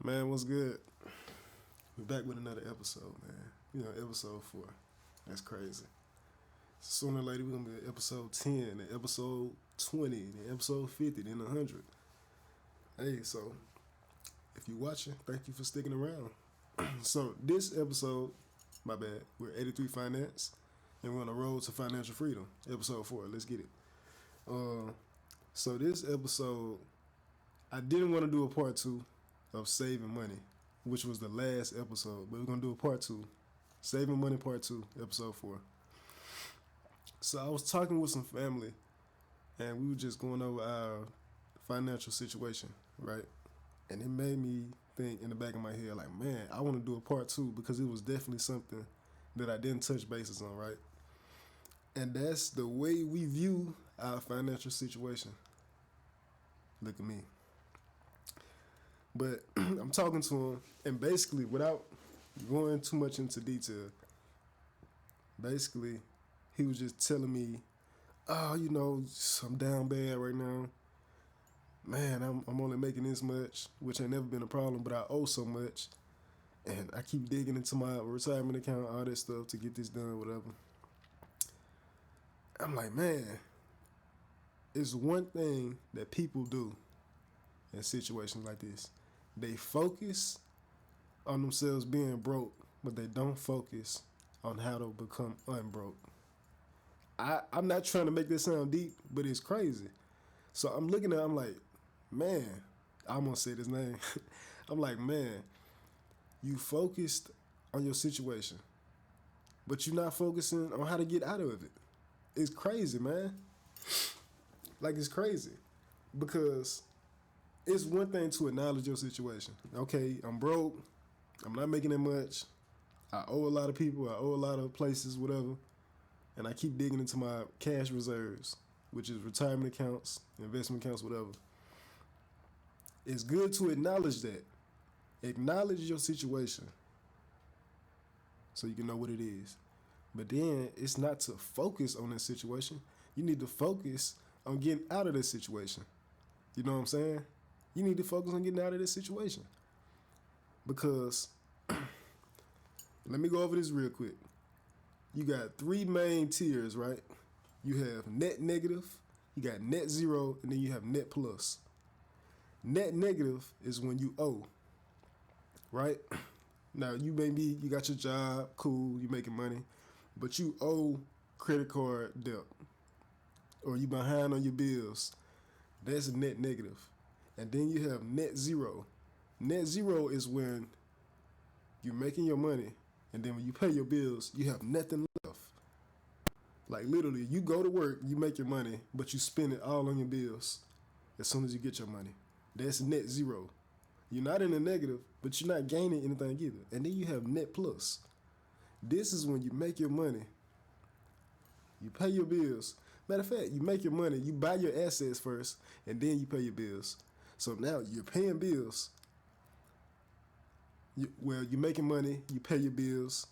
Man, what's good? We're back with another episode, man. Episode 4. That's crazy. Sooner or later, we're going to be at episode 10, and episode 20, and episode 50, then 100. Hey, so, if you're watching, thank you for sticking around. So, this episode, my bad, we're 83 Finance, and we're on the road to financial freedom. Episode 4, let's get it. So, this episode, I didn't want to do a part 2 of saving money, which was the last episode, but we're gonna do a part 2, saving money part 2, episode 4. So I was talking with some family, and we were just going over our financial situation, right? And it made me think in the back of my head, like, man, I want to do a part 2 because it was definitely something that I didn't touch bases on, right? And that's the way we view our financial situation. Look at me. But I'm talking to him, and basically, without going too much into detail, basically, he was just telling me, oh, I'm down bad right now. Man, I'm only making this much, which ain't never been a problem, but I owe so much. And I keep digging into my retirement account, all that stuff to get this done, whatever. I'm like, man, it's one thing that people do in situations like this. They focus on themselves being broke, but they don't focus on how to become unbroke. I'm not trying to make this sound deep, but it's crazy. So I'm looking at it, I'm like, man, I'm going to say this name. I'm like, man, you focused on your situation, but you're not focusing on how to get out of it. It's crazy, man. Like, it's crazy. Because it's one thing to acknowledge your situation. Okay, I'm broke. I'm not making that much. I owe a lot of people. I owe a lot of places, whatever. And I keep digging into my cash reserves, which is retirement accounts, investment accounts, whatever. It's good to acknowledge that. Acknowledge your situation so you can know what it is. But then it's not to focus on that situation. You need to focus on getting out of this situation. You know what I'm saying? You need to focus on getting out of this situation. Because, let me go over this real quick. You got 3 main tiers, right? You have net negative, you got net zero, and then you have net plus. Net negative is when you owe, right? Now, you got your job, cool, you making money, but you owe credit card debt, or you behind on your bills. That's net negative. And then you have net zero. Net zero is when you're making your money, and then when you pay your bills, you have nothing left. Like, literally, you go to work, you make your money, but you spend it all on your bills as soon as you get your money. That's net zero. You're not in the negative, but you're not gaining anything either. And then you have net plus. This is when you make your money, you pay your bills. Matter of fact, you make your money, you buy your assets first, and then you pay your bills. So now you're paying bills. You're making money, you pay your bills,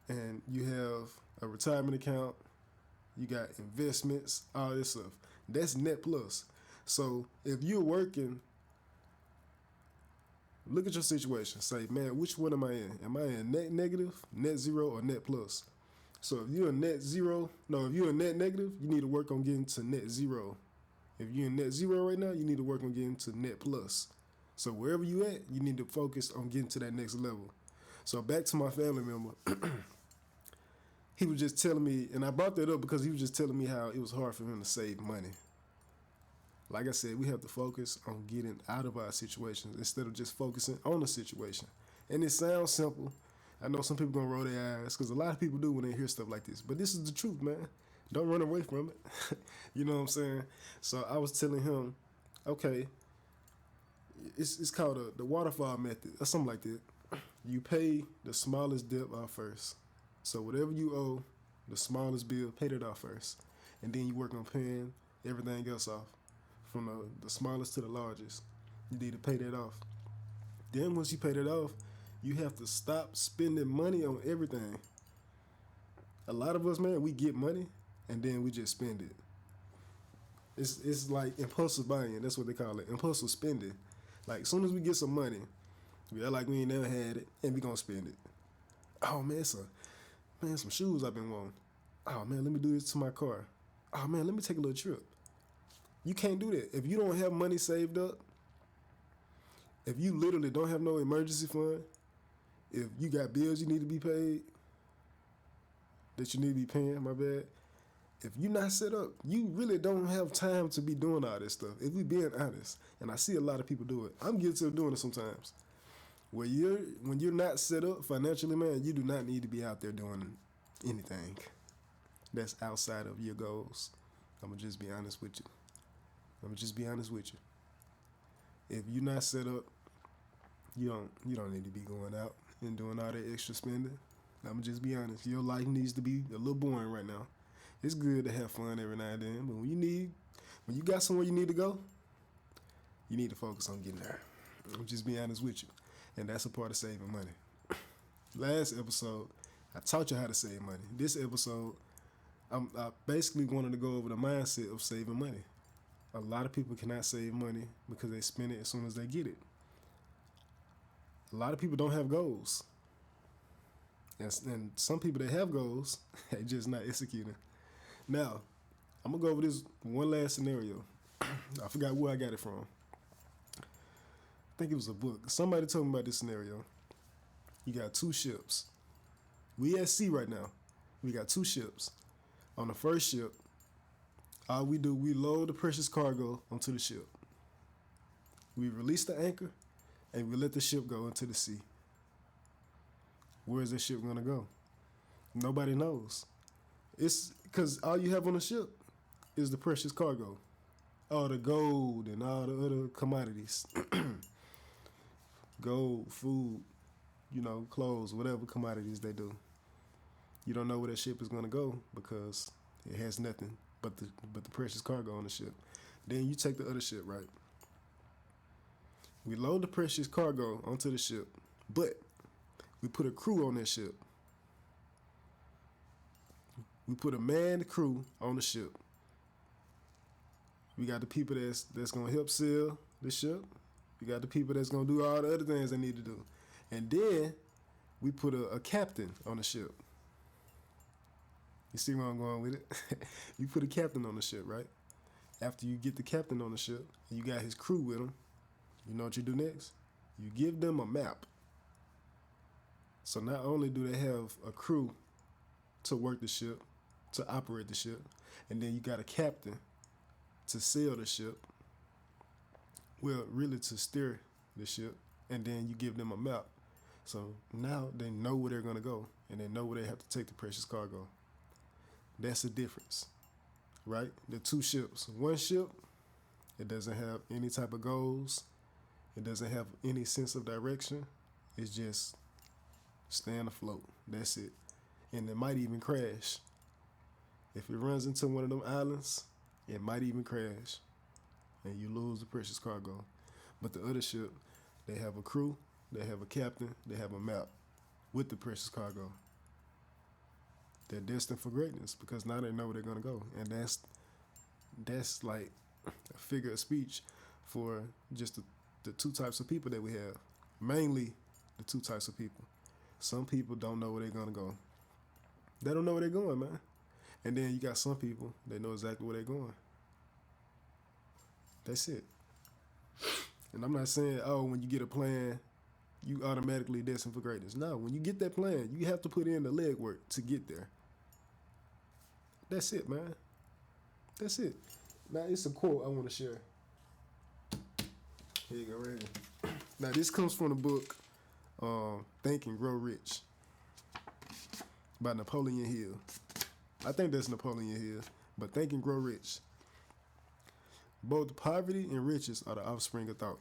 and you have a retirement account, you got investments, all this stuff. That's net plus. So if you're working, look at your situation. Say, man, which one am I in? Am I in net negative, net zero, or net plus? So if you're in net negative, you need to work on getting to net zero. If you're in net zero right now, you need to work on getting to net plus. So wherever you at, you need to focus on getting to that next level. So back to my family member. He was just telling me, and I brought that up because he was just telling me how it was hard for him to save money. Like I said, we have to focus on getting out of our situations instead of just focusing on the situation. And it sounds simple. I know some people gonna roll their eyes because a lot of people do when they hear stuff like this. But this is the truth, man. Don't run away from it. You know what I'm saying? So I was telling him, okay, it's called the waterfall method or something like that. You pay the smallest debt off first. So whatever you owe, the smallest bill, pay that off first. And then you work on paying everything else off. From the smallest to the largest. You need to pay that off. Then once you pay that off, you have to stop spending money on everything. A lot of us, man, we get money and then we just spend it. It's like impulsive buying. That's what they call it, impulsive spending. Like, as soon as we get some money, we act like we ain't never had it, and we gonna spend it. Oh man, some shoes I've been wanting. Oh man, let me do this to my car. Oh man, let me take a little trip. You can't do that. If you don't have money saved up, if you literally don't have no emergency fund, if you got bills you need to be paid, that you need to be paying, my bad. If you're not set up, you really don't have time to be doing all this stuff. If we being honest, and I see a lot of people do it. I'm guilty of doing it sometimes. When you're not set up financially, man, you do not need to be out there doing anything that's outside of your goals. I'm gonna just be honest with you. If you're not set up, you don't need to be going out and doing all that extra spending. I'm gonna just be honest. Your life needs to be a little boring right now. It's good to have fun every now and then, but when you got somewhere you need to go, you need to focus on getting there. I'm just being honest with you. And that's a part of saving money. Last episode, I taught you how to save money. This episode, I basically wanted to go over the mindset of saving money. A lot of people cannot save money because they spend it as soon as they get it. A lot of people don't have goals. And some people that have goals, they just not executing. Now, I'm going to go over this one last scenario. I forgot where I got it from. I think it was a book. Somebody told me about this scenario. You got two ships. We at sea right now. We got two ships. On the first ship, all we do, we load the precious cargo onto the ship. We release the anchor, and we let the ship go into the sea. Where is that ship going to go? Nobody knows. It's because all you have on the ship is the precious cargo. All the gold and all the other commodities. Gold, food, clothes, whatever commodities they do. You don't know where that ship is going to go because it has nothing but the precious cargo on the ship. Then you take the other ship, right? We load the precious cargo onto the ship, but we put a crew on that ship. We put a manned crew on the ship. We got the people that's going to help sail the ship. We got the people that's going to do all the other things they need to do. And then we put a captain on the ship. You see where I'm going with it? You put a captain on the ship, right? After you get the captain on the ship, and you got his crew with him, you know what you do next? You give them a map. So not only do they have a crew to work the ship, to operate the ship, and then you got a captain to sail the ship, well, really to steer the ship, and then you give them a map. So now they know where they're going to go, and they know where they have to take the precious cargo. That's the difference, right? The two ships. One ship, it doesn't have any type of goals. It doesn't have any sense of direction. It's just staying afloat. That's it. And it might even crash. If it runs into one of them islands, it might even crash. And you lose the precious cargo. But the other ship, they have a crew, they have a captain, they have a map with the precious cargo. They're destined for greatness because now they know where they're going to go. And that's like a figure of speech for just the two types of people that we have. Mainly the two types of people. Some people don't know where they're going to go. They don't know where they're going, man. And then you got some people that know exactly where they're going. That's it. And I'm not saying, when you get a plan, you automatically destined for greatness. No, when you get that plan, you have to put in the legwork to get there. That's it, man. That's it. Now, it's a quote I want to share. Here you go, right here. Now, this comes from the book, Think and Grow Rich by Napoleon Hill. I think that's Napoleon Hill, but Think and Grow Rich. Both poverty and riches are the offspring of thought.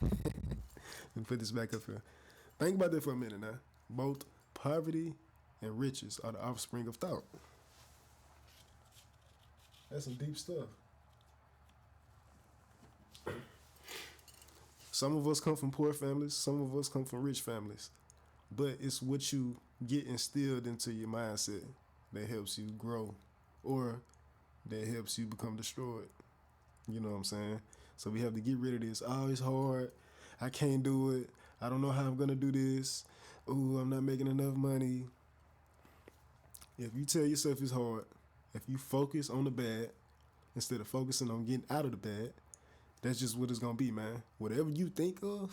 Let me put this back up here. Think about that for a minute now. Both poverty and riches are the offspring of thought. That's some deep stuff. Some of us come from poor families. Some of us come from rich families. But it's what you get instilled into your mindset that helps you grow or that helps you become destroyed. You know what I'm saying? So we have to get rid of this. Oh, it's hard. I can't do it. I don't know how I'm gonna do this. Ooh, I'm not making enough money. If you tell yourself it's hard, if you focus on the bad instead of focusing on getting out of the bad, that's just what it's gonna be, man. Whatever you think of,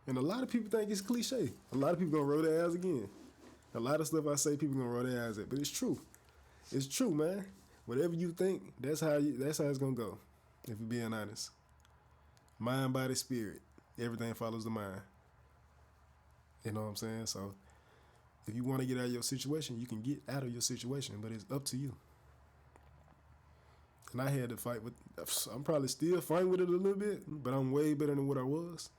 and a lot of people think it's cliche. A lot of people gonna roll their eyes again. A lot of stuff I say, people gonna roll their eyes at, but it's true. It's true, man. Whatever you think, that's how it's gonna go. If you're being honest, mind, body, spirit, everything follows the mind. You know what I'm saying? So if you want to get out of your situation, you can get out of your situation, but it's up to you. And I had to fight with. I'm probably still fighting with it a little bit, but I'm way better than what I was.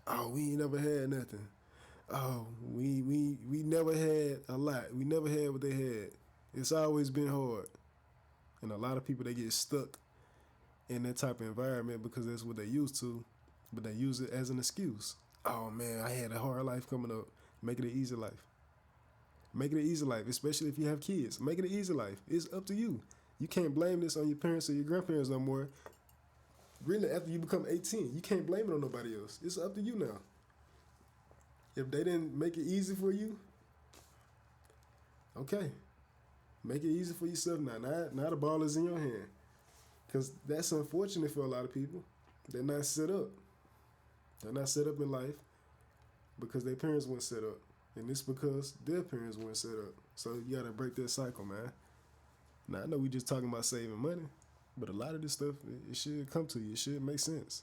Oh, we ain't never had nothing. Oh, we never had a lot. We never had what they had. It's always been hard. And a lot of people, they get stuck in that type of environment because that's what they used to, but they use it as an excuse. Oh man, I had a hard life coming up. Make it an easy life. Make it an easy life, especially if you have kids. Make it an easy life. It's up to you. You can't blame this on your parents or your grandparents no more. Really, after you become 18, you can't blame it on nobody else. It's up to you now. If they didn't make it easy for you, okay. Make it easy for yourself now. Now the ball is in your hand. Because that's unfortunate for a lot of people. They're not set up. They're not set up in life because their parents weren't set up. And it's because their parents weren't set up. So you got to break that cycle, man. Now, I know we just talking about saving money, but a lot of this stuff, it should come to you. It should make sense.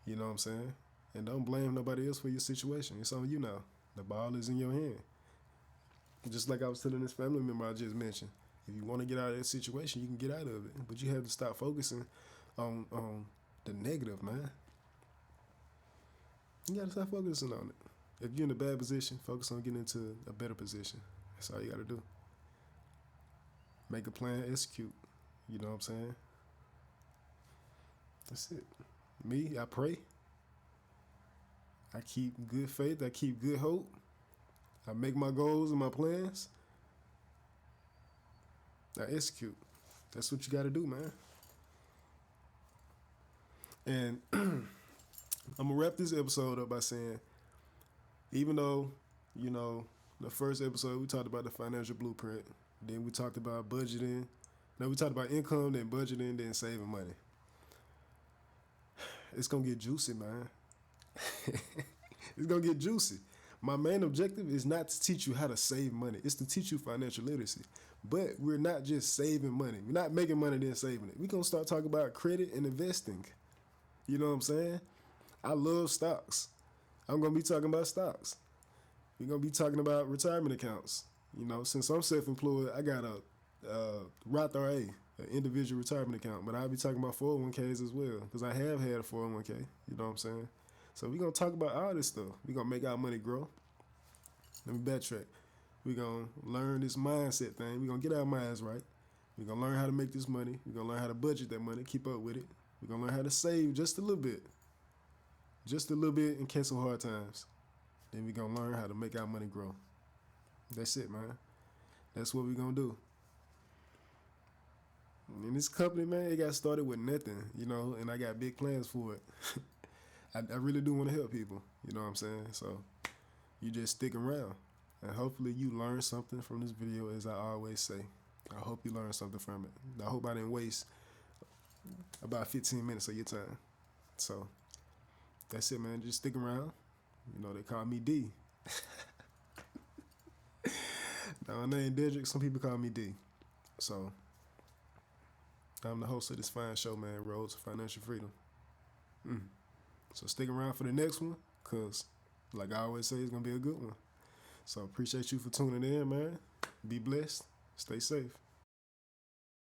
You know what I'm saying? And don't blame nobody else for your situation. It's on you now. The ball is in your hand. Just like I was telling this family member I just mentioned. If you want to get out of that situation, you can get out of it. But you have to stop focusing on the negative, man. You got to stop focusing on it. If you're in a bad position, focus on getting into a better position. That's all you got to do. Make a plan, execute. You know what I'm saying? That's it. Me, I pray. I keep good faith. I keep good hope. I make my goals and my plans. I execute. That's what you got to do, man. And I'm going to wrap this episode up by saying, even though, you know, the first episode we talked about the financial blueprint, then we talked about budgeting. Now we talked about income, then budgeting, then saving money. It's going to get juicy, man. It's going to get juicy. My main objective is not to teach you how to save money. It's to teach you financial literacy. But we're not just saving money. We're not making money then saving it. We're going to start talking about credit and investing. You know what I'm saying? I love stocks. I'm going to be talking about stocks. We're going to be talking about retirement accounts. You know, since I'm self-employed, I got a Roth IRA, an individual retirement account. But I'll be talking about 401ks as well because I have had a 401k. You know what I'm saying? So we're going to talk about all this stuff. We're going to make our money grow. Let me backtrack. We're going to learn this mindset thing. We're going to get our minds right. We're going to learn how to make this money. We're going to learn how to budget that money, keep up with it. We're going to learn how to save just a little bit. Just a little bit in case of hard times. Then we're going to learn how to make our money grow. That's it, man. That's what we're going to do. And this company, man, it got started with nothing, you know, and I got big plans for it. I really do want to help people, you know what I'm saying? So you just stick around. And hopefully you learn something from this video, as I always say. I hope you learned something from it. I hope I didn't waste about 15 minutes of your time. So that's it, man. Just stick around. You know, they call me D. Now, my name Dedrick. Some people call me D. So I'm the host of this fine show, man, Road to Financial Freedom. So stick around for the next one, because like I always say, it's going to be a good one. So appreciate you for tuning in, man. Be blessed. Stay safe.